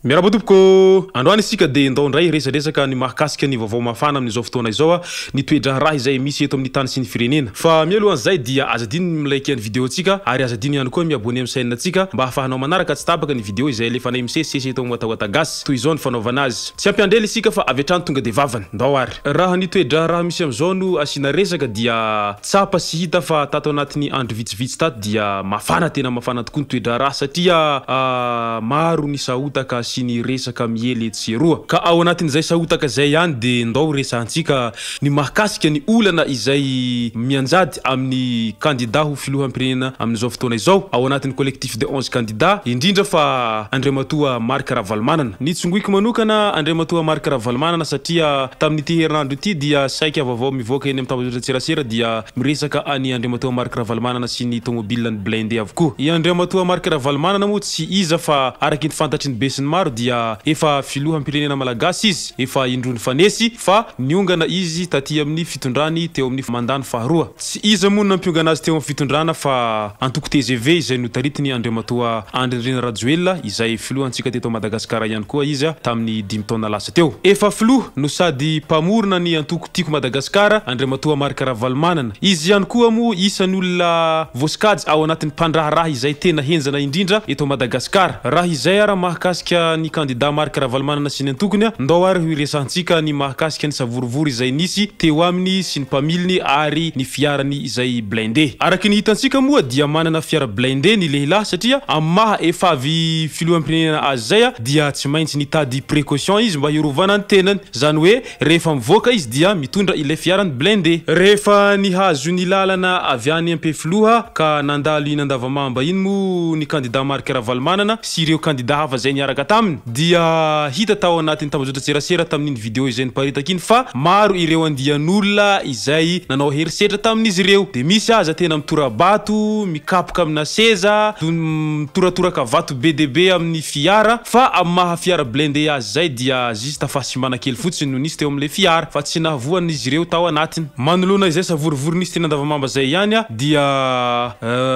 Miarahaba tompoko androany isika de ndao ndray resadresaka ny mahakasika ny vaovao mafana amin'izao fotoana izao ny toedraha raha izay misy eto amin'ny tany sy ny firenena. Fa mialoha an'izay dia azadino milike ny vidéo antsika ary azadino ihany koa miabone amin'ny chaîne antsika mba ahafahanao manaraka tsy tapaka ny vidéo izay lefanay misesisesy eto amin'ny gasy toy izao ny fanaovana azy. Tsy ampiandrely isika fa avy hatrany tonga de vavany. Ndao ary. Raha ny toedraha raha misy amin'izao no asina resaka dia tsapa sy hita fa tato anatin'ny andro vitsivitsy tato dia mafana tena mafana tokoa ny toedraha raha satria maro ny sahotaka sy ny resaka miely etseroa. Ka ao anatin'izay sahotaka zay ihany de ndao resahantsika ny mahakasika ny olana izay mianjady amin'ny candidat ho filoham-pirenena amin'izao fotoana izao ao anatin'ny collectif de 11 candidats indrindra fa Andriamatoa Marc Ravalomanana. Ny tsongoiko manokana Andriamatoa Marc Ravalomanana satria tamin'ny ity herinandro ity dia saika vaovao mivoaka eny amin'ny tambazotra dia miresaka any Andriamatoa Marc Ravalomanana sy ny tomobile ny blindé avokoa. I Andriamatoa Marc Ravalomanana moa tsy iza fa araky ny fantatry ny be sy ny maro dia efa filoham-pirenena malagasy izy, efa indrony fanesy fa niongana izy taty amin'ny fitondrany teo amin'ny mandany faharoa. Tsy iza moa nampiongana azy teo amin'ny fitondrana fa antoko TGV izay notaritiny Andriamatoa Andry Rajoelina izay filohantsika teto Madagasikara ihany koa izy tamin'ny 5 taona lasa teo. Efa filoha no sady mpamorona ny antoko tiako Madagasikara Andriamatoa Marc Ravalomanana. Izy ihany koa moa isan'olona vosikajy ao anatin'ny mpandraharaha izay tena henjana indrindra eto Madagasikara. Raha izay ara mahakasika ny candidat Marc Ravalomanana sy ny antokony ndao ary ho resahantsika ny mahakasika ny savorovory izay nisy teo aminy sy ny mpamiliny ary ny fiarany izay blindé. Araky ny hitantsika moa dia manana fiara blindé ny lehilahy satria amaha efa avy filoham-pirenena azy zay dia tsy maintsy nitady précaution izy mba hiarovana ny tenany, zany hoe rehefa mivoaka izy dia mitondra ilay fiarany blindé. Rehefa nihazo ny lalana avy any ampefiloha ka nandalo iny andavamamba iny mo ny candidat Marc Ravalomanana sy ireo candidat hafa zay niaraka taminy dia hita tao anatin'ny tambazotra tamin'iny vidéo izay niparitaka iny fa maro ireo andian'olona izay nanao herisetra tamin'izy ireo. De misy aza tena mitorabato, mikapoka amina seza, mitoratoraka vato BDB amin'ny fiara fa amin'ny maha fiara blindé azy zay dia juste fahasimana kely fotsiny no nisy teo amin'le fiara fa tsy nahavoan'izy ireo tao anatiny. Manoloana izay savorovory nisy tena andavamamba zay ihany dia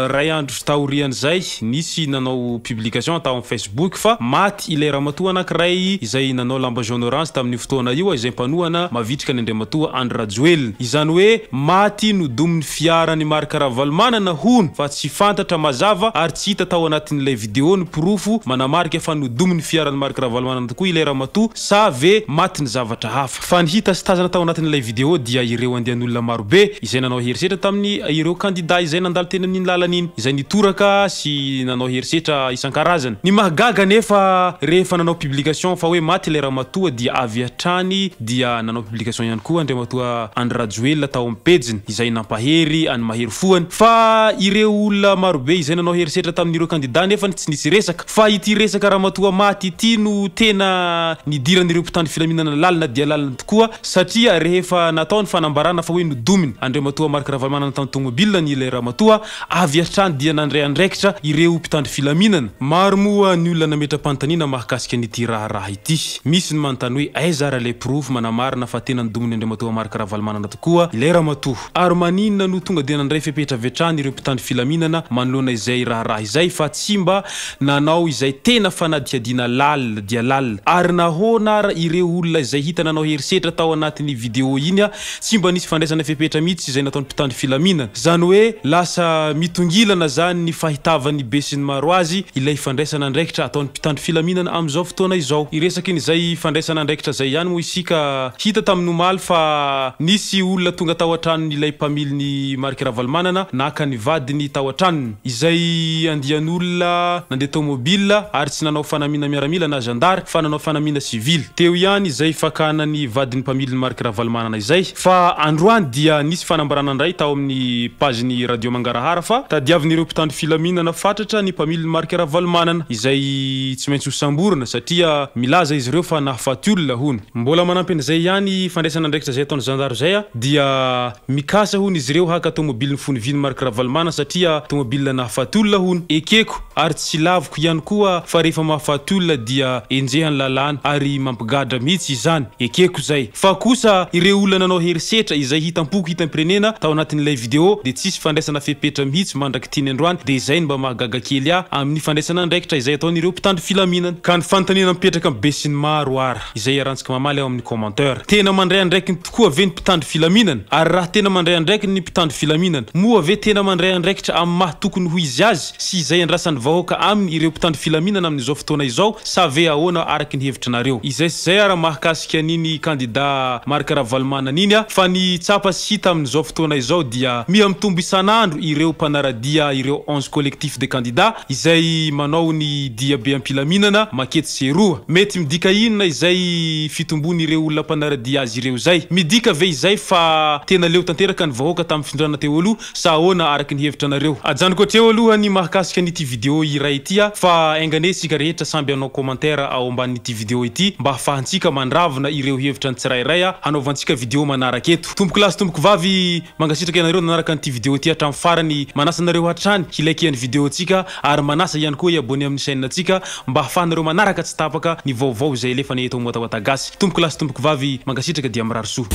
ray andro taoriany zay nisy nanao publication tao amin'ny Facebook fa maty ilay ramatoa anankiray izay nanao lamba jaune orange tamin'ny fotoana io izay mpanohana mavitrika ny Andriamatoa Andry Rajoelina. Izany hoe maty nodomin'ny fiarany Marc Ravalomanana hono fa tsy fantatra mazava ary tsy hita tao anatin'ilay vidéo ny profo manamarika fa nodomin'ny fiarany Marc Ravalomanana tokoa ilay ramatoa sa ve maty ny zavatra hafa. Fa ny hita sy tazana tao anatin'ilay vidéo dia ireo andian'olona marobe izay nanao herisetra tamin'ny ireo candidat izay nandalo teny amin'iny lalan'iny izay nitoraka sy nanao herisetra isan-karazany. Ny mahagaga nefa rehefa nanao publication fa hoe maty ilay ramatoa dia avy hatrany dia nanao publication ihany koa Andriamatoa Andry Rajoelina tao amin'ny pejiny izay nampahery any mahery foany fa ireo olona marobe izay nanao herisetra tamin'ireo candidat nefa tsy nisy resaka fa ity resaka ramatoa maty ity no tena nidiran'ireo mpitandro filaminana lalina dia lalina tokoa satria rehefa natao ny fanambarana fa hoe nodominy Andriamatoa Marc Ravalomanana tany tomobile ny ilay ramatoa avy hatrany dia nandray andraikitra ireo mpitandro filaminana. Maro moa ny olona nametra-panontaniana mahakasika n'ity raha ity. Misy ny manontany hoe aiza ara le proof manamarina fa tena nodominy Andriamatoa Marc Ravalomanana tokoa ilay ramatoa. Ary maninona no tonga dia nandray fepetravetrany ireo mpitandro filaminana manoloana izay raha izay fa tsy mba nanao izay tena fanadihadiana lalina dia lalina. Ary nahoana ara ireo olona izay hita nanao herisetra tao anatin'ny vidéo iny tsy mba nisy fandraisana fepetra mihitsy izay nataon'ny mpitandro filaminana. Zany hoe lasa mitongilana zany ny fahitavany be sy ny maro azy ilay fandraisana andraikitra ataon'ny mpitandro filaminana amin'izao fotoana izao. Iresaka izay fandraisana andraikitra zay ihany moa isika hita tamin'ny omaly fa nisy olona tonga tao an-tranony ilay mpamiliny Marc Ravalomanana naka ny vadiny tao an-tranony izay andian'olona nandeha tomobile ary tsy nanao fanamina miaramila na gendarme fa nanao fanamina civil. Teo ihany izay fakana ny vadiny mpamiliny Marc Ravalomanana izay fa androany dia nisy fanambarana ndray tao amin'ny pageny radio Mangarahara fa tadiavin'ireo mpitandro filaminana fatratra ny mpamiliny Marc Ravalomanana izay tsy maintsy hosamborana satria milaza izy ireo fa nahafaty olona hono. Mbola manampy an'izay ihany fandraisana andraikitra zay ataon'ny gendarme zay dia mikasa hono izy ireo haka tomobile ny fony viny Marc Ravalomanana satria tomobile nahafaty olona hono. Ekeko ary tsy laviko ihany koa fa rehefa mahafaty olona dia enjehany lalàna ary mampigadra mihitsy izany ekeko zay fa kosa ireo olona nanao herisetra izay hitampoko hitam-pirenena tao anatin'ilay vidéo de tsisy fandraisana fepetra mihitsy mandraky tiany androany de izay mba mahagaga kely amin'ny fandraisana ndraikitra izay ataon'ireo mpitandro filaminana ka ny fanontaniana mipetraka amin'ny be sy ny maro ara izay arantsika mamaly ao amin'ny commentaire tena mandray andraiky tokoa ve ny mpitandro filaminana ary raha tena mandray andraiky ny mpitandro filaminana moa ve tena mandray andraikitra amin'ny maha tokony ho izy azy sy izay andrasan'ny vahoaka aminy ireo mpitandro filaminana amin'izao fotoana izao sa ve ahoana araky ny hevitrinareo izay sy zay ara mahakasika niny kandida Marc Ravalomanana iny fa ny tsapa sy hita amin'izao fotoana izao dia miha mitombo isan'andro ireo mpanaradia ireo 11 collectif de candidats izay manao ny dia be ampilaminana makety seroa mety midika inona izay fitombony ireo olona mpanaradia azy ireo zay midika ve izay fa tena leo tanteraka ny vahoaka tamin'ny findrana teo aloha sa ahoana araky ny hevitranareo ajanoko atreo aloha ny mahakasika n'ity vidéo iray ity fa ainganesika rehetra samby anao commentaire ao ambanin'ity vidéo ity mba afahantsika mandravina ireo hevitra ny tsirairay hanaovantsika vidéo manaraka eto tomboko lasy tomboko vavy mangasitraka ianareo nanaraka n'ity vidéo ity hatramin'ny farany manasa anareo hatrany hilaikian'ny vidéo tsika ary manasa ihany koa iabone amin'ny chaîne tsika mba afahanareo manaraka tsy tapaka ny vaovao izay elefany eto moatagasy tomboko lasy tomboko vavy mangasitraka dia mirary soa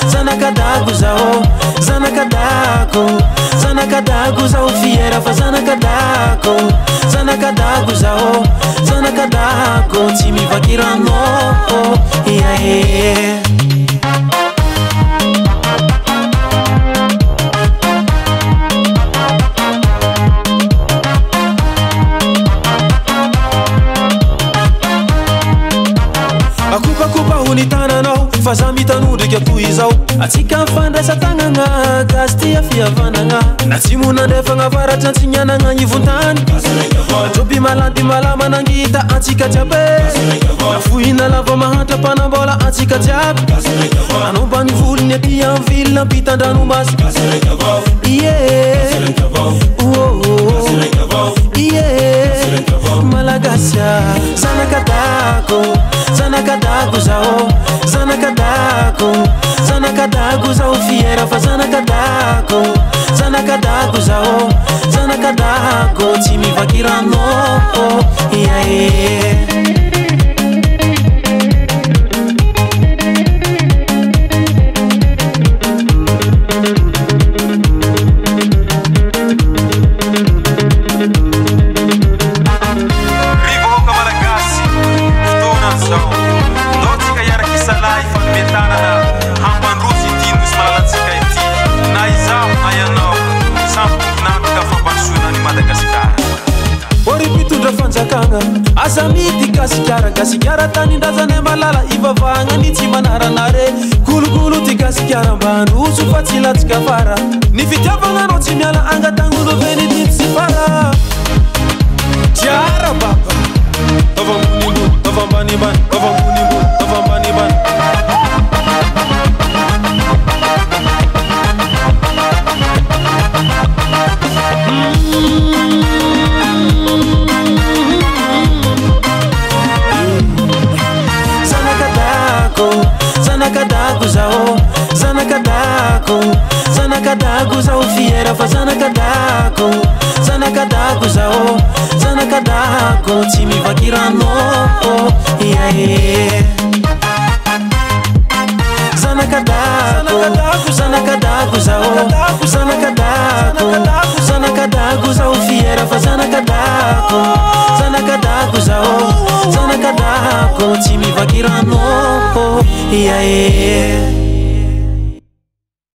zanakadago zao zanakadago zao fiera fa zanakadago zao tsy mivakirano akupakupa hunitananao fa za mitanodriky atoy izao atsika mifandraisa tagnana gasy tia fihavanagna na tsy monandrefagna avaratra antsignianagna ivon-tany atroby malandy malama nangita atsika jiaby na fohina lava mahatra mpanambola atsika jiaby anombany volony aty amin'ny vilina mpitandranomasy malagasya zanakadago zao zanakadago zao fiera fa zanakadago zao tsy mivakirano asa mity gasikara tanindrazane malala ivavagna ny tsy manaranare kolokolo ty gasikara mbandroso fa tsy latsika fara ny fitiavagna anao tsy miala angatagnono veny ty tsy fara tiara baba avambonimbony avambonimbony zanakadago zao fiera fa zanakadago zao tsy mivakirano zanakadago zao